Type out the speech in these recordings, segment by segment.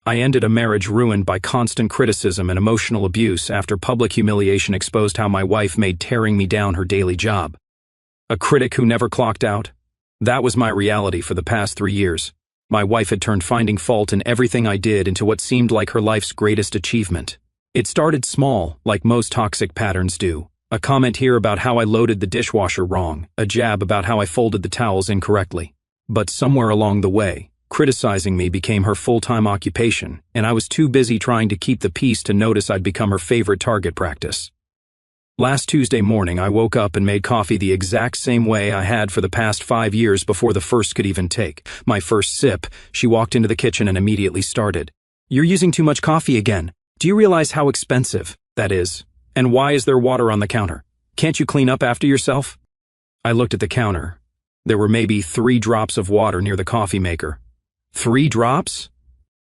I ended a marriage ruined by constant criticism and emotional abuse after public humiliation exposed how my wife made tearing me down her daily job. A critic who never clocked out? That was my reality for the past 3 years. My wife had turned finding fault in everything I did into what seemed like her life's greatest achievement. It started small, like most toxic patterns do. A comment here about how I loaded the dishwasher wrong, a jab about how I folded the towels incorrectly. But somewhere along the way, criticizing me became her full-time occupation, and I was too busy trying to keep the peace to notice I'd become her favorite target practice. Last Tuesday morning, I woke up and made coffee the exact same way I had for the past 5 years before the first could even take my first sip. She walked into the kitchen and immediately started. "You're using too much coffee again. Do you realize how expensive that is? And why is there water on the counter? Can't you clean up after yourself?" I looked at the counter. There were maybe 3 drops of water near the coffee maker. 3 drops?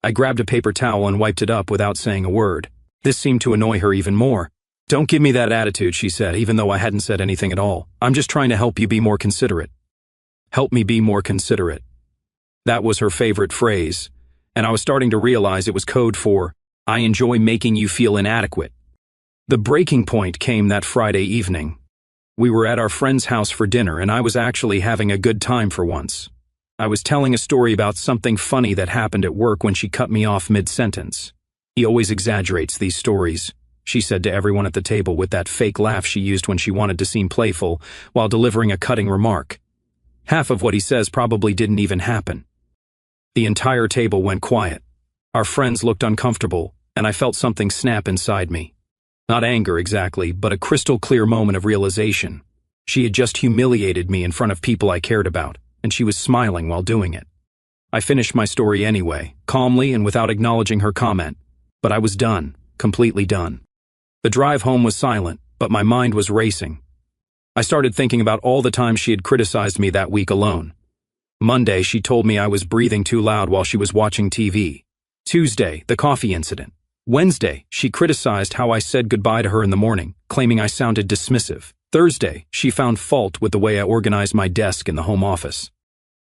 I grabbed a paper towel and wiped it up without saying a word. This seemed to annoy her even more. "Don't give me that attitude," she said, even though I hadn't said anything at all. "I'm just trying to help you be more considerate." Help me be more considerate. That was her favorite phrase, and I was starting to realize it was code for, "I enjoy making you feel inadequate." The breaking point came that Friday evening. We were at our friend's house for dinner, and I was actually having a good time for once. I was telling a story about something funny that happened at work when she cut me off mid-sentence. "He always exaggerates these stories," she said to everyone at the table with that fake laugh she used when she wanted to seem playful while delivering a cutting remark. Half of what he says probably didn't even happen. The entire table went quiet. Our friends looked uncomfortable, and I felt something snap inside me. Not anger exactly, but a crystal clear moment of realization. She had just humiliated me in front of people I cared about, and she was smiling while doing it. I finished my story anyway, calmly and without acknowledging her comment, but I was done, completely done. The drive home was silent, but my mind was racing. I started thinking about all the times she had criticized me that week alone. Monday, she told me I was breathing too loud while she was watching TV. Tuesday, the coffee incident. Wednesday, she criticized how I said goodbye to her in the morning, claiming I sounded dismissive. Thursday, she found fault with the way I organized my desk in the home office.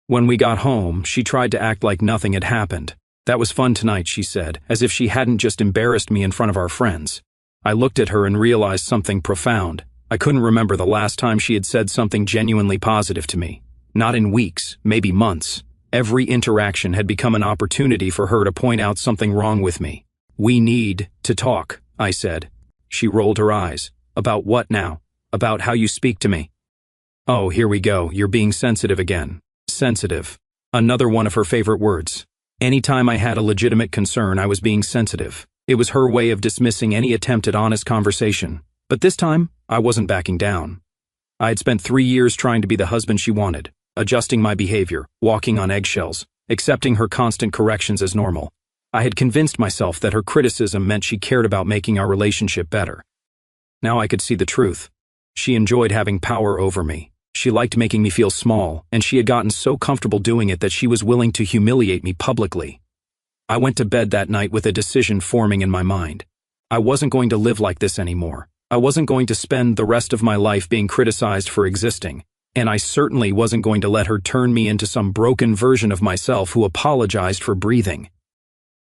When we got home, she tried to act like nothing had happened. "That was fun tonight," she said, as if she hadn't just embarrassed me in front of our friends. I looked at her and realized something profound. I couldn't remember the last time she had said something genuinely positive to me. Not in weeks, maybe months. Every interaction had become an opportunity for her to point out something wrong with me. "We need to talk," I said. She rolled her eyes. "About what now?" "About how you speak to me." "Oh, here we go. You're being sensitive again." Sensitive. Another one of her favorite words. Anytime I had a legitimate concern, I was being sensitive. It was her way of dismissing any attempt at honest conversation. But this time, I wasn't backing down. I had spent 3 years trying to be the husband she wanted, adjusting my behavior, walking on eggshells, accepting her constant corrections as normal. I had convinced myself that her criticism meant she cared about making our relationship better. Now I could see the truth. She enjoyed having power over me. She liked making me feel small, and she had gotten so comfortable doing it that she was willing to humiliate me publicly. I went to bed that night with a decision forming in my mind. I wasn't going to live like this anymore. I wasn't going to spend the rest of my life being criticized for existing, and I certainly wasn't going to let her turn me into some broken version of myself who apologized for breathing.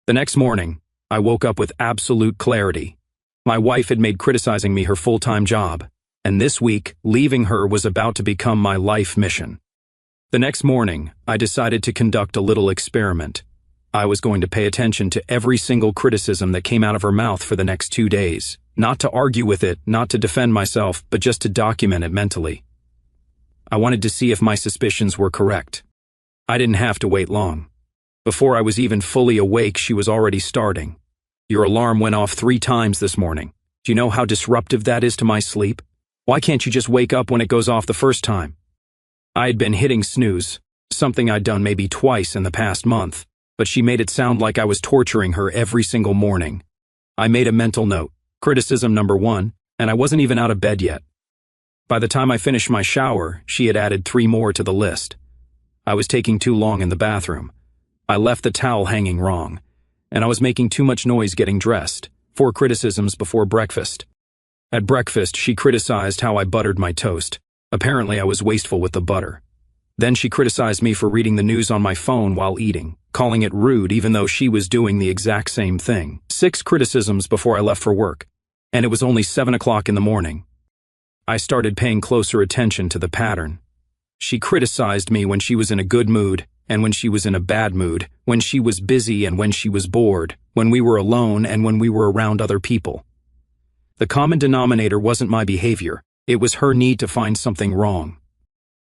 The next morning, I woke up with absolute clarity. My wife had made criticizing me her full-time job, and this week, leaving her was about to become my life mission. The next morning, I decided to conduct a little experiment. I was going to pay attention to every single criticism that came out of her mouth for the next 2 days. Not to argue with it, not to defend myself, but just to document it mentally. I wanted to see if my suspicions were correct. I didn't have to wait long. Before I was even fully awake, she was already starting. "Your alarm went off 3 times this morning. Do you know how disruptive that is to my sleep? Why can't you just wake up when it goes off the first time?" I had been hitting snooze, something I'd done maybe twice in the past month, but she made it sound like I was torturing her every single morning. I made a mental note, criticism number 1, and I wasn't even out of bed yet. By the time I finished my shower, she had added 3 more to the list. I was taking too long in the bathroom. I left the towel hanging wrong, and I was making too much noise getting dressed. 4 criticisms before breakfast. At breakfast, she criticized how I buttered my toast. Apparently, I was wasteful with the butter. Then she criticized me for reading the news on my phone while eating, calling it rude even though she was doing the exact same thing. 6 criticisms before I left for work, and it was only 7 o'clock in the morning. I started paying closer attention to the pattern. She criticized me when she was in a good mood and when she was in a bad mood, when she was busy and when she was bored, when we were alone and when we were around other people. The common denominator wasn't my behavior, it was her need to find something wrong.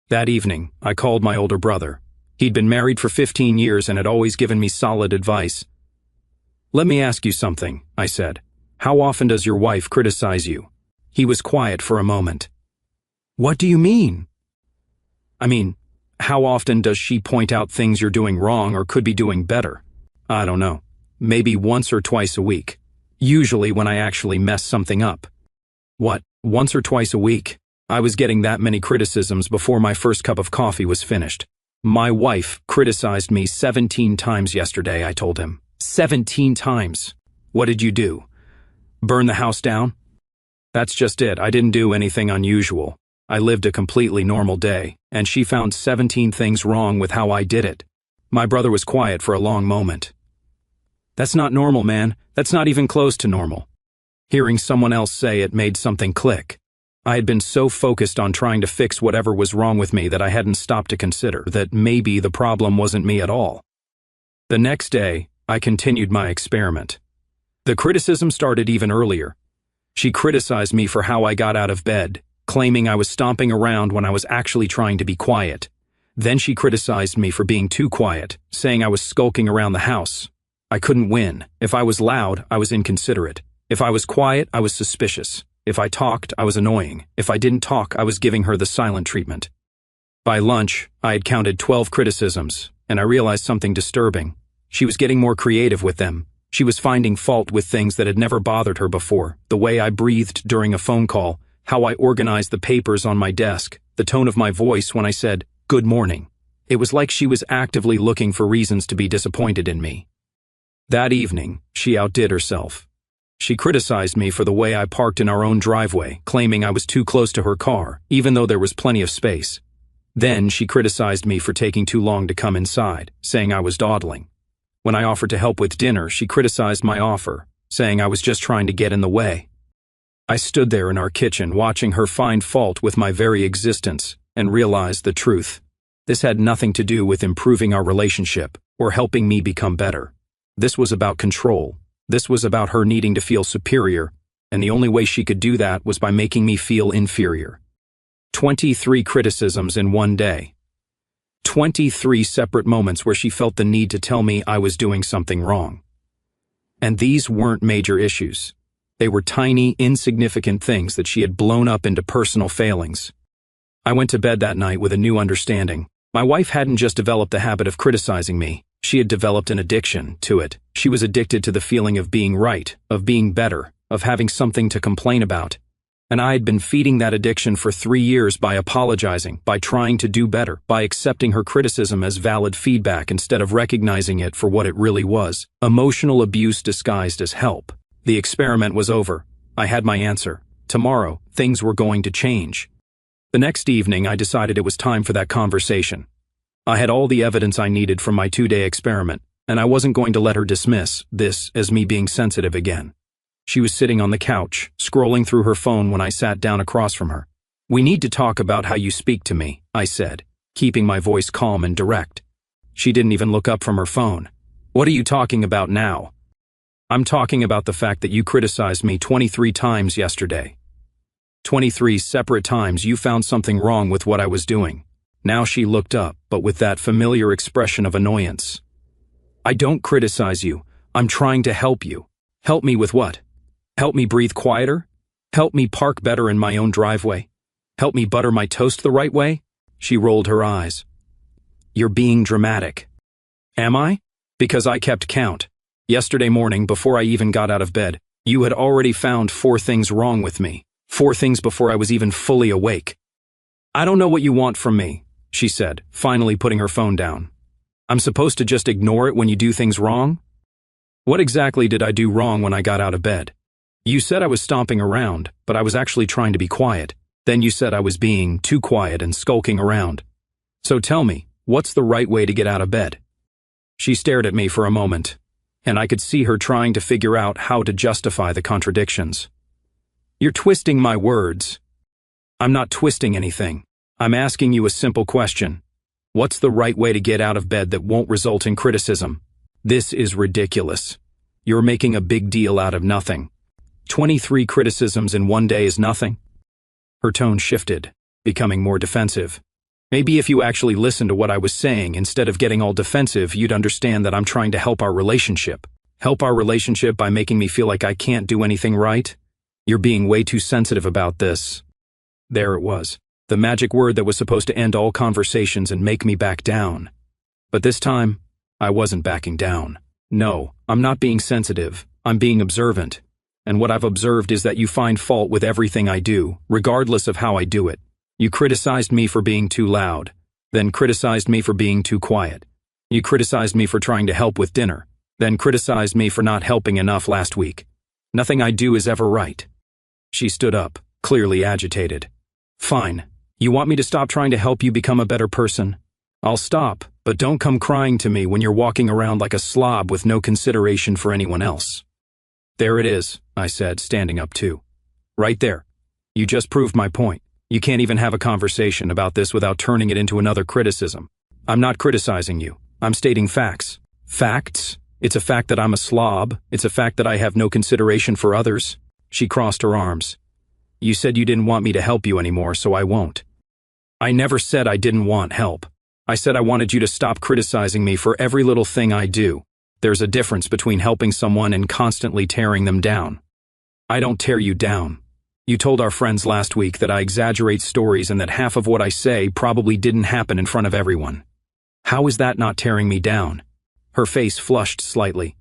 That evening, I called my older brother. He'd been married for 15 years and had always given me solid advice. "Let me ask you something," I said. "How often does your wife criticize you?" He was quiet for a moment. "What do you mean?" "I mean, how often does she point out things you're doing wrong or could be doing better?" "I don't know. Maybe once or twice a week. Usually when I actually mess something up." "What, once or twice a week?" I was getting that many criticisms before my first cup of coffee was finished. "My wife criticized me 17 times yesterday," I told him. 17 times. "What did you do? Burn the house down?" "That's just it. I didn't do anything unusual. I lived a completely normal day, and she found 17 things wrong with how I did it." My brother was quiet for a long moment. "That's not normal, man. That's not even close to normal." Hearing someone else say it made something click. I had been so focused on trying to fix whatever was wrong with me that I hadn't stopped to consider that maybe the problem wasn't me at all. The next day, I continued my experiment. The criticism started even earlier. She criticized me for how I got out of bed, claiming I was stomping around when I was actually trying to be quiet. Then she criticized me for being too quiet, saying I was skulking around the house. I couldn't win. If I was loud, I was inconsiderate. If I was quiet, I was suspicious. If I talked, I was annoying. If I didn't talk, I was giving her the silent treatment. By lunch, I had counted 12 criticisms, and I realized something disturbing. She was getting more creative with them. She was finding fault with things that had never bothered her before, the way I breathed during a phone call, how I organized the papers on my desk, the tone of my voice when I said, "Good morning." It was like she was actively looking for reasons to be disappointed in me. That evening, she outdid herself. She criticized me for the way I parked in our own driveway, claiming I was too close to her car, even though there was plenty of space. Then she criticized me for taking too long to come inside, saying I was dawdling. When I offered to help with dinner, she criticized my offer, saying I was just trying to get in the way. I stood there in our kitchen watching her find fault with my very existence and realized the truth. This had nothing to do with improving our relationship or helping me become better. This was about control. This was about her needing to feel superior, and the only way she could do that was by making me feel inferior. 23 criticisms in one day. 23 separate moments where she felt the need to tell me I was doing something wrong. And these weren't major issues. They were tiny, insignificant things that she had blown up into personal failings. I went to bed that night with a new understanding. My wife hadn't just developed the habit of criticizing me. She had developed an addiction to it. She was addicted to the feeling of being right, of being better, of having something to complain about. And I had been feeding that addiction for 3 years by apologizing, by trying to do better, by accepting her criticism as valid feedback instead of recognizing it for what it really was. Emotional abuse disguised as help. The experiment was over. I had my answer. Tomorrow, things were going to change. The next evening, I decided it was time for that conversation. I had all the evidence I needed from my 2-day experiment, and I wasn't going to let her dismiss this as me being sensitive again. She was sitting on the couch, scrolling through her phone when I sat down across from her. "We need to talk about how you speak to me," I said, keeping my voice calm and direct. She didn't even look up from her phone. "What are you talking about now?" "I'm talking about the fact that you criticized me 23 times yesterday. 23 separate times you found something wrong with what I was doing." Now she looked up, but with that familiar expression of annoyance. "I don't criticize you. I'm trying to help you." "Help me with what? Help me breathe quieter? Help me park better in my own driveway? Help me butter my toast the right way?" She rolled her eyes. "You're being dramatic." "Am I? Because I kept count. Yesterday morning, before I even got out of bed, you had already found 4 things wrong with me. 4 things before I was even fully awake." "I don't know what you want from me," she said, finally putting her phone down. "I'm supposed to just ignore it when you do things wrong? What exactly did I do wrong when I got out of bed? You said I was stomping around, but I was actually trying to be quiet. Then you said I was being too quiet and skulking around. So tell me, what's the right way to get out of bed?" She stared at me for a moment, and I could see her trying to figure out how to justify the contradictions. You're twisting my words. I'm not twisting anything. I'm asking you a simple question. What's the right way to get out of bed that won't result in criticism? This is ridiculous. You're making a big deal out of nothing. 23 criticisms in one day is nothing. Her tone shifted, becoming more defensive. Maybe if you actually listened to what I was saying instead of getting all defensive, you'd understand that I'm trying to help our relationship. Help our relationship by making me feel like I can't do anything right? You're being way too sensitive about this. There it was, the magic word that was supposed to end all conversations and make me back down. But this time, I wasn't backing down. No, I'm not being sensitive. I'm being observant. And what I've observed is that you find fault with everything I do, regardless of how I do it. You criticized me for being too loud, then criticized me for being too quiet. You criticized me for trying to help with dinner, then criticized me for not helping enough last week. Nothing I do is ever right. She stood up, clearly agitated. Fine. You want me to stop trying to help you become a better person? I'll stop, but don't come crying to me when you're walking around like a slob with no consideration for anyone else. There it is, I said, standing up too. Right there. You just proved my point. You can't even have a conversation about this without turning it into another criticism. I'm not criticizing you. I'm stating facts. Facts? It's a fact that I'm a slob. It's a fact that I have no consideration for others. She crossed her arms. You said you didn't want me to help you anymore, so I won't. I never said I didn't want help. I said I wanted you to stop criticizing me for every little thing I do. There's a difference between helping someone and constantly tearing them down. I don't tear you down. You told our friends last week that I exaggerate stories and that half of what I say probably didn't happen in front of everyone. How is that not tearing me down? Her face flushed slightly.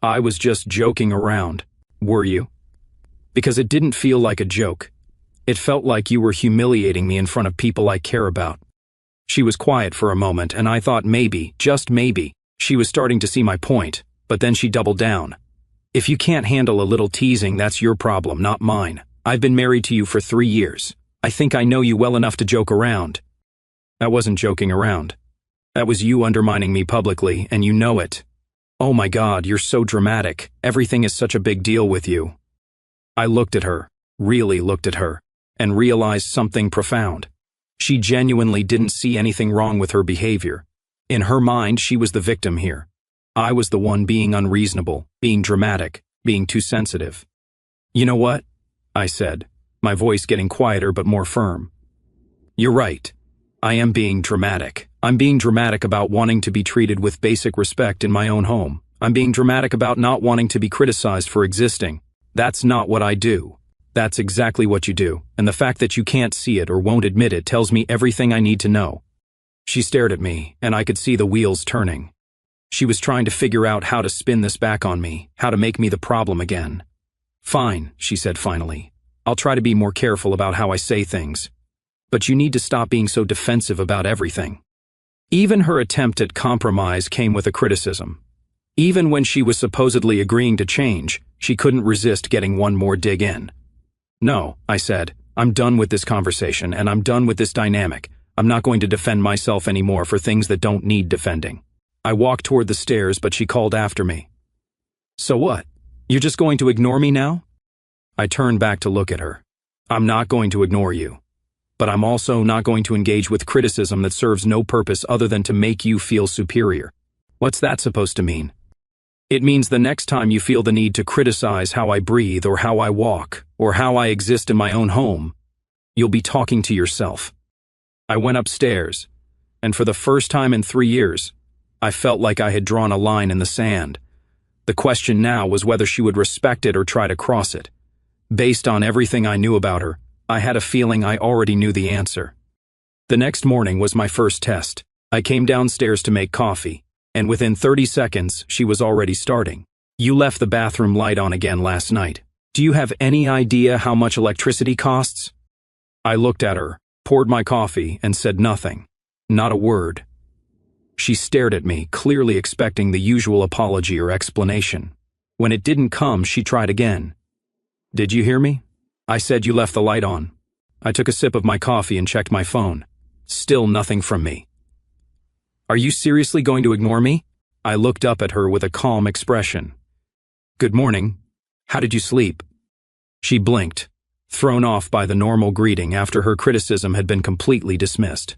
I was just joking around. Were you? Because it didn't feel like a joke. It felt like you were humiliating me in front of people I care about. She was quiet for a moment, and I thought maybe, just maybe, she was starting to see my point, but then she doubled down. If you can't handle a little teasing, that's your problem, not mine. I've been married to you for 3 years. I think I know you well enough to joke around. That wasn't joking around. That was you undermining me publicly, and you know it. Oh my God, you're so dramatic. Everything is such a big deal with you. I looked at her, really looked at her, and realized something profound. She genuinely didn't see anything wrong with her behavior. In her mind, she was the victim here. I was the one being unreasonable, being dramatic, being too sensitive. You know what? I said, my voice getting quieter but more firm. You're right. I am being dramatic. I'm being dramatic about wanting to be treated with basic respect in my own home. I'm being dramatic about not wanting to be criticized for existing. That's not what I do. That's exactly what you do, and the fact that you can't see it or won't admit it tells me everything I need to know. She stared at me, and I could see the wheels turning. She was trying to figure out how to spin this back on me, how to make me the problem again. Fine, she said finally. I'll try to be more careful about how I say things. But you need to stop being so defensive about everything. Even her attempt at compromise came with a criticism. Even when she was supposedly agreeing to change, she couldn't resist getting one more dig in. No, I said, I'm done with this conversation and I'm done with this dynamic. I'm not going to defend myself anymore for things that don't need defending. I walked toward the stairs, but she called after me. So what? You're just going to ignore me now? I turned back to look at her. I'm not going to ignore you. But I'm also not going to engage with criticism that serves no purpose other than to make you feel superior. What's that supposed to mean? It means the next time you feel the need to criticize how I breathe or how I walk or how I exist in my own home, you'll be talking to yourself. I went upstairs, and for the first time in 3 years, I felt like I had drawn a line in the sand. The question now was whether she would respect it or try to cross it. Based on everything I knew about her, I had a feeling I already knew the answer. The next morning was my first test. I came downstairs to make coffee, and within 30 seconds, she was already starting. You left the bathroom light on again last night. Do you have any idea how much electricity costs? I looked at her, poured my coffee, and said nothing. Not a word. She stared at me, clearly expecting the usual apology or explanation. When it didn't come, she tried again. Did you hear me? I said you left the light on. I took a sip of my coffee and checked my phone. Still nothing from me. Are you seriously going to ignore me? I looked up at her with a calm expression. "Good morning. How did you sleep?" She blinked, thrown off by the normal greeting after her criticism had been completely dismissed.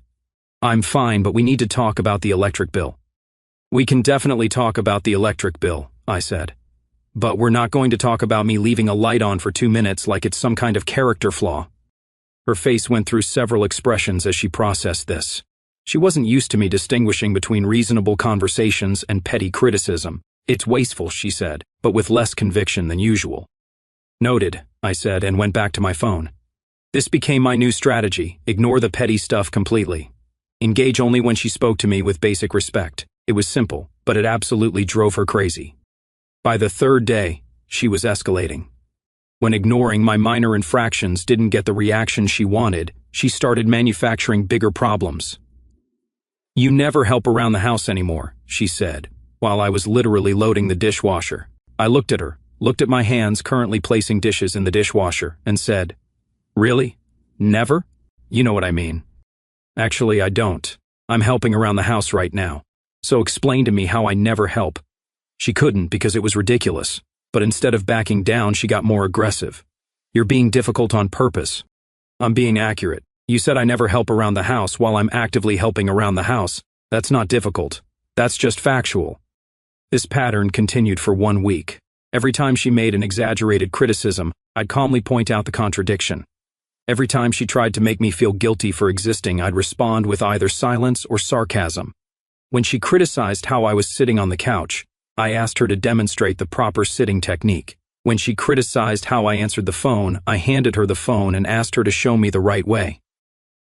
"I'm fine, but we need to talk about the electric bill." "We can definitely talk about the electric bill," I said. "But we're not going to talk about me leaving a light on for 2 minutes like it's some kind of character flaw." Her face went through several expressions as she processed this. She wasn't used to me distinguishing between reasonable conversations and petty criticism. "It's wasteful," she said, but with less conviction than usual. "Noted," I said, and went back to my phone. This became my new strategy: ignore the petty stuff completely. Engage only when she spoke to me with basic respect. It was simple, but it absolutely drove her crazy. By the third day, she was escalating. When ignoring my minor infractions didn't get the reaction she wanted, she started manufacturing bigger problems. "You never help around the house anymore," she said, while I was literally loading the dishwasher. I looked at her, looked at my hands currently placing dishes in the dishwasher, and said, "Really? Never? You know what I mean." "Actually, I don't. I'm helping around the house right now. So explain to me how I never help." She couldn't because it was ridiculous, but instead of backing down, she got more aggressive. "You're being difficult on purpose." "I'm being accurate. You said I never help around the house while I'm actively helping around the house. That's not difficult. That's just factual." This pattern continued for 1 week. Every time she made an exaggerated criticism, I'd calmly point out the contradiction. Every time she tried to make me feel guilty for existing, I'd respond with either silence or sarcasm. When she criticized how I was sitting on the couch, I asked her to demonstrate the proper sitting technique. When she criticized how I answered the phone, I handed her the phone and asked her to show me the right way.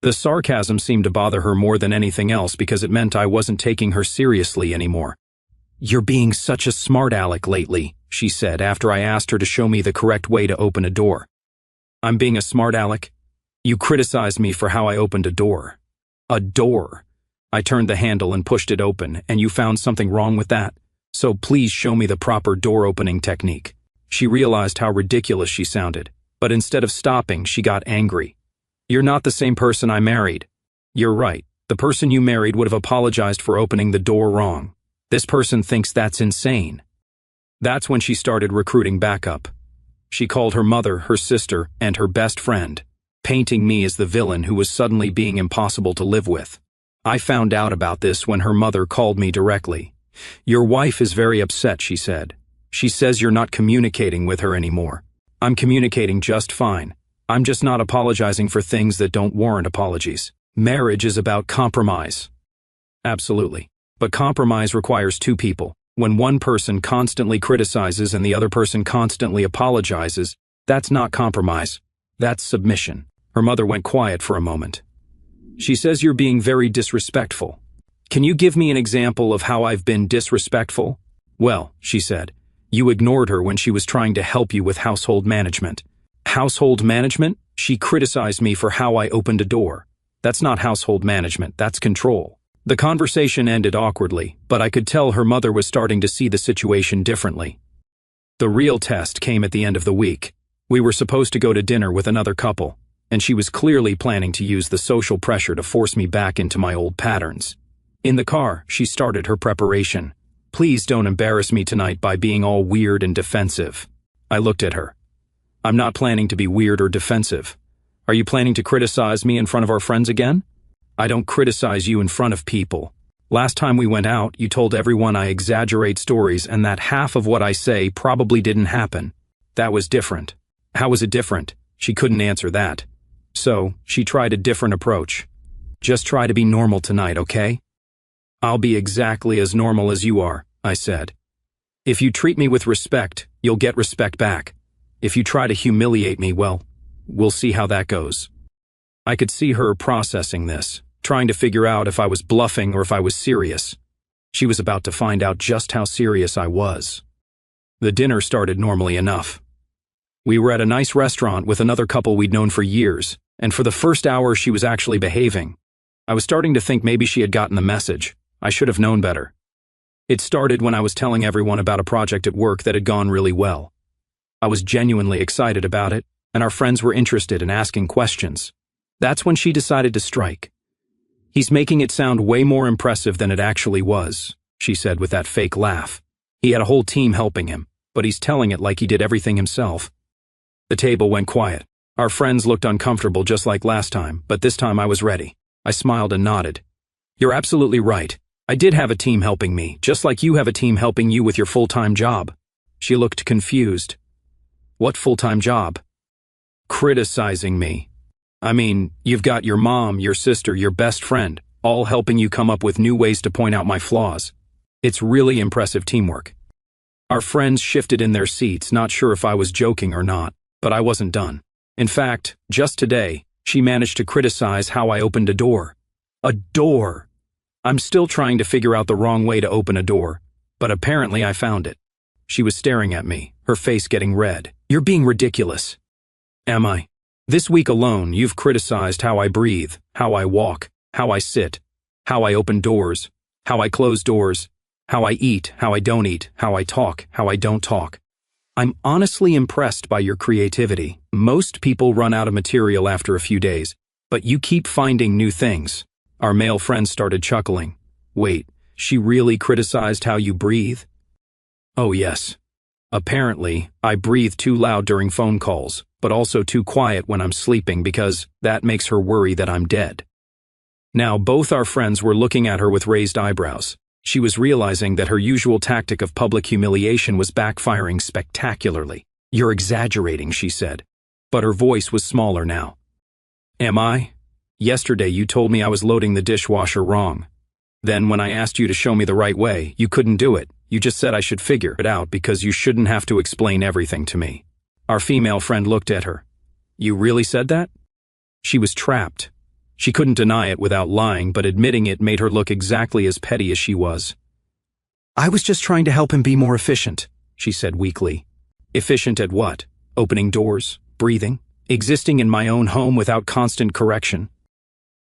The sarcasm seemed to bother her more than anything else because it meant I wasn't taking her seriously anymore. "You're being such a smart aleck lately," she said after I asked her to show me the correct way to open a door. "I'm being a smart aleck? You criticized me for how I opened a door." "A door?" I turned the handle and pushed it open, and you found something wrong with that? So please show me the proper door opening technique. She realized how ridiculous she sounded, but instead of stopping, she got angry. "You're not the same person I married." "You're right. The person you married would have apologized for opening the door wrong. This person thinks that's insane." That's when she started recruiting backup. She called her mother, her sister, and her best friend, painting me as the villain who was suddenly being impossible to live with. I found out about this when her mother called me directly. "Your wife is very upset," she said. "She says you're not communicating with her anymore." "I'm communicating just fine. I'm just not apologizing for things that don't warrant apologies. Marriage is about compromise." Absolutely. But compromise requires 2 people. When one person constantly criticizes and the other person constantly apologizes, that's not compromise. That's submission. Her mother went quiet for a moment. "She says you're being very disrespectful." "Can you give me an example of how I've been disrespectful?" "Well," she said, "you ignored her when she was trying to help you with household management." "Household management?" "She criticized me for how I opened a door." "That's not household management, that's control." The conversation ended awkwardly, but I could tell her mother was starting to see the situation differently. The real test came at the end of the week. We were supposed to go to dinner with another couple, and she was clearly planning to use the social pressure to force me back into my old patterns. In the car, she started her preparation. "Please don't embarrass me tonight by being all weird and defensive." I looked at her. "I'm not planning to be weird or defensive. Are you planning to criticize me in front of our friends again?" "I don't criticize you in front of people. Last time we went out, you told everyone I exaggerate stories and that half of what I say probably didn't happen. That was different." "How was it different?" She couldn't answer that. So, she tried a different approach. "Just try to be normal tonight, okay?" "I'll be exactly as normal as you are," I said. "If you treat me with respect, you'll get respect back. If you try to humiliate me, well, we'll see how that goes." I could see her processing this, trying to figure out if I was bluffing or if I was serious. She was about to find out just how serious I was. The dinner started normally enough. We were at a nice restaurant with another couple we'd known for years, and for the first hour she was actually behaving. I was starting to think maybe she had gotten the message. I should have known better. It started when I was telling everyone about a project at work that had gone really well. I was genuinely excited about it, and our friends were interested in asking questions. That's when she decided to strike. "He's making it sound way more impressive than it actually was. she said with that fake laugh. He had a whole team helping him, but he's telling it like he did everything himself. The table went quiet. Our friends looked uncomfortable just like last time, but this time I was ready. I smiled and nodded. You're absolutely right. I did have a team helping me, just like you have a team helping you with your full-time job. She looked confused. What full-time job? Criticizing me. I mean, you've got your mom, your sister, your best friend, all helping you come up with new ways to point out my flaws. It's really impressive teamwork. Our friends shifted in their seats, not sure if I was joking or not, but I wasn't done. In fact, just today, she managed to criticize how I opened a door. A door! I'm still trying to figure out the wrong way to open a door, but apparently I found it. She was staring at me, her face getting red. You're being ridiculous. Am I? This week alone, you've criticized how I breathe, how I walk, how I sit, how I open doors, how I close doors, how I eat, how I don't eat, how I talk, how I don't talk. I'm honestly impressed by your creativity. Most people run out of material after a few days, but you keep finding new things. Our male friend started chuckling. Wait, she really criticized how you breathe? Oh yes. Apparently, I breathe too loud during phone calls, but also too quiet when I'm sleeping because that makes her worry that I'm dead. Now both our friends were looking at her with raised eyebrows. She was realizing that her usual tactic of public humiliation was backfiring spectacularly. You're exaggerating, she said, but her voice was smaller now. Am I? Yesterday you told me I was loading the dishwasher wrong. Then when I asked you to show me the right way, you couldn't do it. You just said I should figure it out because you shouldn't have to explain everything to me. Our female friend looked at her. You really said that? She was trapped. She couldn't deny it without lying, but admitting it made her look exactly as petty as she was. I was just trying to help him be more efficient, she said weakly. Efficient at what? Opening doors? Breathing? Existing in my own home without constant correction?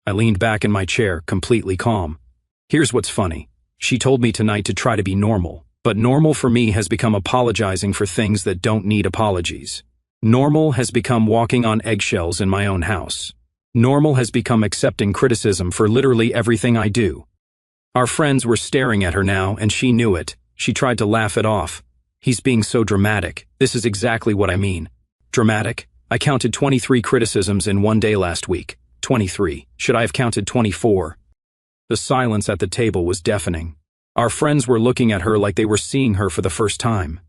I leaned back in my chair, completely calm. Here's what's funny. She told me tonight to try to be normal, but normal for me has become apologizing for things that don't need apologies. Normal has become walking on eggshells in my own house. Normal has become accepting criticism for literally everything I do. Our friends were staring at her now, and she knew it. She tried to laugh it off. He's being so dramatic. This is exactly what I mean. Dramatic? I counted 23 criticisms in one day last week. 23. Should I have counted 24? The silence at the table was deafening. Our friends were looking at her like they were seeing her for the first time.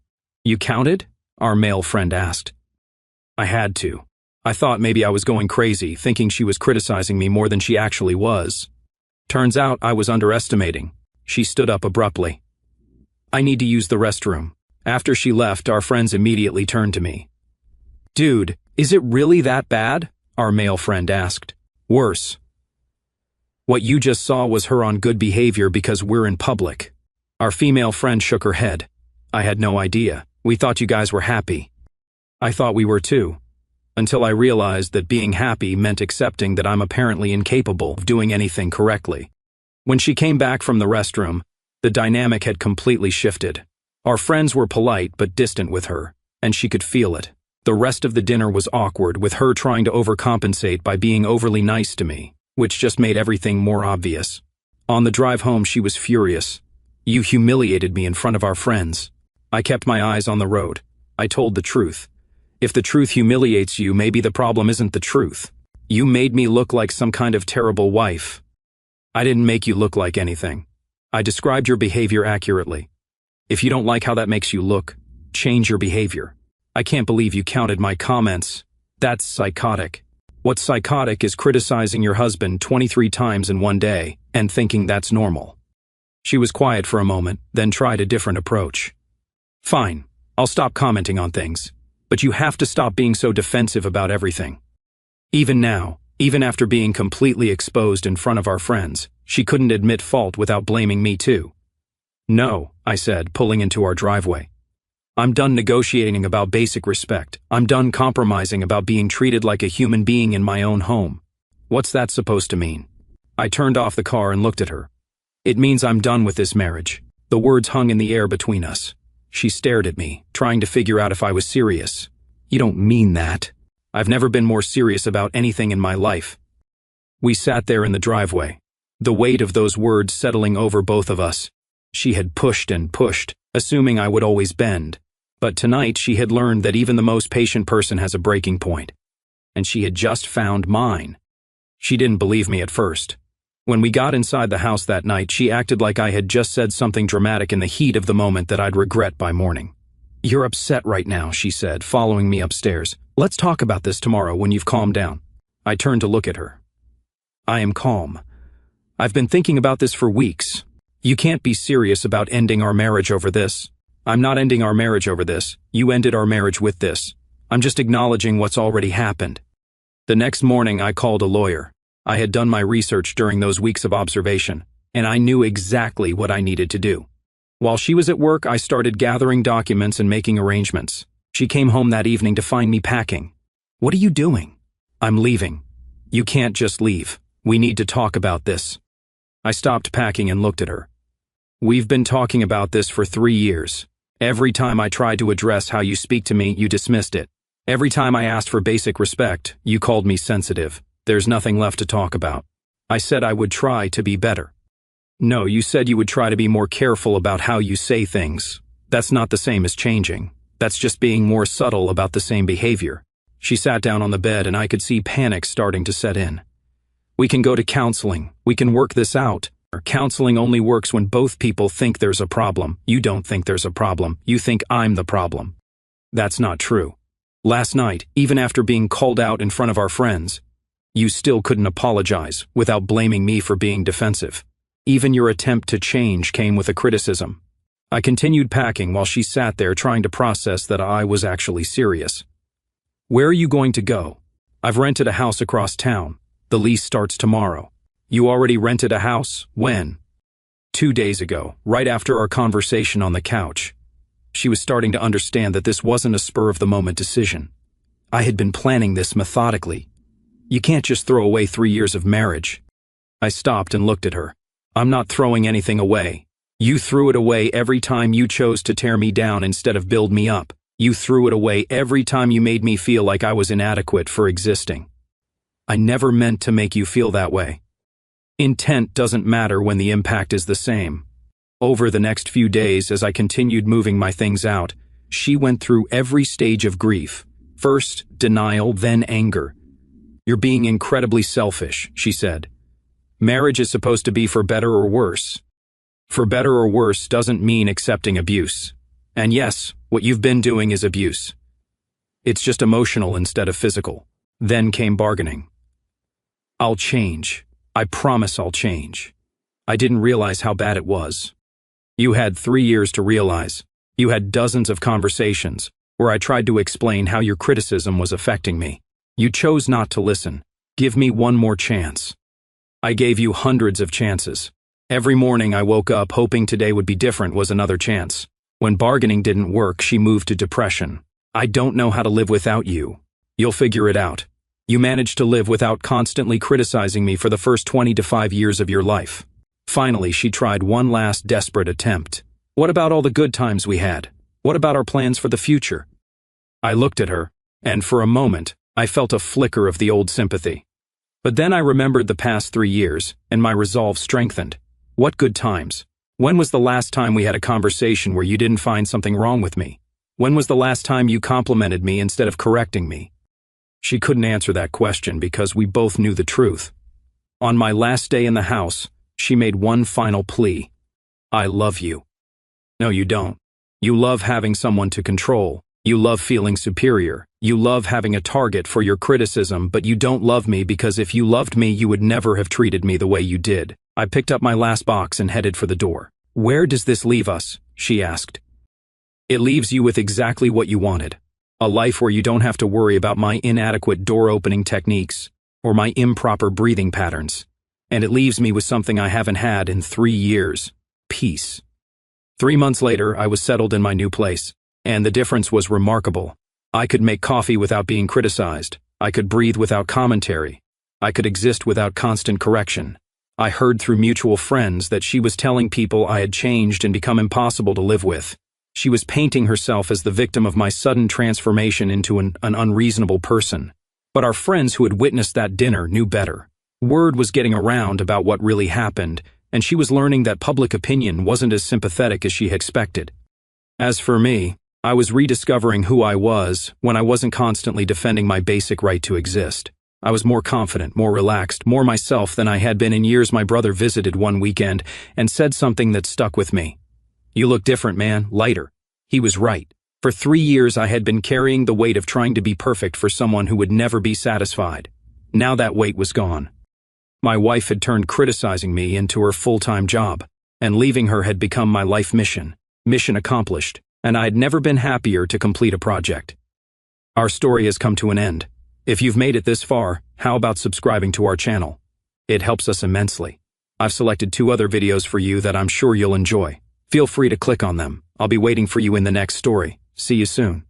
You counted? Our male friend asked. I had to. I thought maybe I was going crazy, thinking she was criticizing me more than she actually was. Turns out I was underestimating. She stood up abruptly. I need to use the restroom. After she left, our friends immediately turned to me. Dude, is it really that bad? Our male friend asked. Worse. What you just saw was her on good behavior because we're in public. Our female friend shook her head. I had no idea. We thought you guys were happy. I thought we were too. Until I realized that being happy meant accepting that I'm apparently incapable of doing anything correctly. When she came back from the restroom, the dynamic had completely shifted. Our friends were polite but distant with her, and she could feel it. The rest of the dinner was awkward, with her trying to overcompensate by being overly nice to me, which just made everything more obvious. On the drive home, she was furious. You humiliated me in front of our friends. I kept my eyes on the road. I told the truth. If the truth humiliates you, maybe the problem isn't the truth. You made me look like some kind of terrible wife. I didn't make you look like anything. I described your behavior accurately. If you don't like how that makes you look, change your behavior. I can't believe you counted my comments. That's psychotic. What's psychotic is criticizing your husband 23 times in one day and thinking that's normal. She was quiet for a moment, then tried a different approach. Fine, I'll stop commenting on things, but you have to stop being so defensive about everything. Even now, even after being completely exposed in front of our friends, she couldn't admit fault without blaming me too. No, I said, pulling into our driveway. I'm done negotiating about basic respect. I'm done compromising about being treated like a human being in my own home. What's that supposed to mean? I turned off the car and looked at her. It means I'm done with this marriage. The words hung in the air between us. She stared at me, trying to figure out if I was serious. You don't mean that. I've never been more serious about anything in my life. We sat there in the driveway, the weight of those words settling over both of us. She had pushed and pushed, assuming I would always bend. But tonight she had learned that even the most patient person has a breaking point. And she had just found mine. She didn't believe me at first. When we got inside the house that night, she acted like I had just said something dramatic in the heat of the moment that I'd regret by morning. "You're upset right now," she said, following me upstairs. "Let's talk about this tomorrow when you've calmed down." I turned to look at her. "I am calm. I've been thinking about this for weeks. You can't be serious about ending our marriage over this." "I'm not ending our marriage over this. You ended our marriage with this. I'm just acknowledging what's already happened." The next morning I called a lawyer. I had done my research during those weeks of observation, and I knew exactly what I needed to do. While she was at work, I started gathering documents and making arrangements. She came home that evening to find me packing. "What are you doing?" "I'm leaving." "You can't just leave. We need to talk about this." I stopped packing and looked at her. "We've been talking about this for 3 years. Every time I tried to address how you speak to me, you dismissed it. Every time I asked for basic respect, you called me sensitive. There's nothing left to talk about." I said I would try to be better. "No, you said you would try to be more careful about how you say things. That's not the same as changing. That's just being more subtle about the same behavior." She sat down on the bed and I could see panic starting to set in. "We can go to counseling. We can work this out." "Counseling only works when both people think there's a problem. You don't think there's a problem. You think I'm the problem." "That's not true. Last night, even after being called out in front of our friends, you still couldn't apologize without blaming me for being defensive. Even your attempt to change came with a criticism." I continued packing while she sat there trying to process that I was actually serious. "Where are you going to go?" "I've rented a house across town. The lease starts tomorrow." "You already rented a house? When?" 2 days ago, right after our conversation on the couch." She was starting to understand that this wasn't a spur-of-the-moment decision. I had been planning this methodically. You can't just throw away 3 years of marriage. I stopped and looked at her. "I'm not throwing anything away. You threw it away every time you chose to tear me down instead of build me up. You threw it away every time you made me feel like I was inadequate for existing. I never meant to make you feel that way." Intent doesn't matter when the impact is the same. Over the next few days, as I continued moving my things out, she went through every stage of grief. First, denial, then anger. "You're being incredibly selfish," she said. "Marriage is supposed to be for better or worse. For better or worse doesn't mean accepting abuse. And yes, what you've been doing is abuse. It's just emotional instead of physical." Then came bargaining. "I'll change. I promise I'll change." I didn't realize how bad it was. "You had 3 years to realize. You had dozens of conversations where I tried to explain how your criticism was affecting me. You chose not to listen. Give me one more chance." I gave you hundreds of chances. Every morning I woke up hoping today would be different was another chance. When bargaining didn't work, she moved to depression. "I don't know how to live without you. You'll figure it out. You managed to live without constantly criticizing me for the first 25 years of your life." Finally, she tried one last desperate attempt. "What about all the good times we had? What about our plans for the future?" I looked at her, and for a moment, I felt a flicker of the old sympathy. But then I remembered the past 3 years, and my resolve strengthened. What good times? When was the last time we had a conversation where you didn't find something wrong with me? When was the last time you complimented me instead of correcting me? She couldn't answer that question because we both knew the truth. On my last day in the house, she made one final plea. "I love you." "No, you don't. You love having someone to control. You love feeling superior. You love having a target for your criticism, but you don't love me because if you loved me, you would never have treated me the way you did." I picked up my last box and headed for the door. "Where does this leave us?" she asked. "It leaves you with exactly what you wanted. A life where you don't have to worry about my inadequate door-opening techniques or my improper breathing patterns. And it leaves me with something I haven't had in 3 years. Peace." 3 months later, I was settled in my new place, and the difference was remarkable. I could make coffee without being criticized. I could breathe without commentary. I could exist without constant correction. I heard through mutual friends that she was telling people I had changed and become impossible to live with. She was painting herself as the victim of my sudden transformation into an unreasonable person. But our friends who had witnessed that dinner knew better. Word was getting around about what really happened, and she was learning that public opinion wasn't as sympathetic as she expected. As for me, I was rediscovering who I was when I wasn't constantly defending my basic right to exist. I was more confident, more relaxed, more myself than I had been in years. My brother visited one weekend and said something that stuck with me. "You look different, man, lighter." He was right. For 3 years I had been carrying the weight of trying to be perfect for someone who would never be satisfied. Now that weight was gone. My wife had turned criticizing me into her full-time job, and leaving her had become my life mission. Mission accomplished, and I had never been happier to complete a project. Our story has come to an end. If you've made it this far, how about subscribing to our channel? It helps us immensely. I've selected 2 other videos for you that I'm sure you'll enjoy. Feel free to click on them. I'll be waiting for you in the next story. See you soon.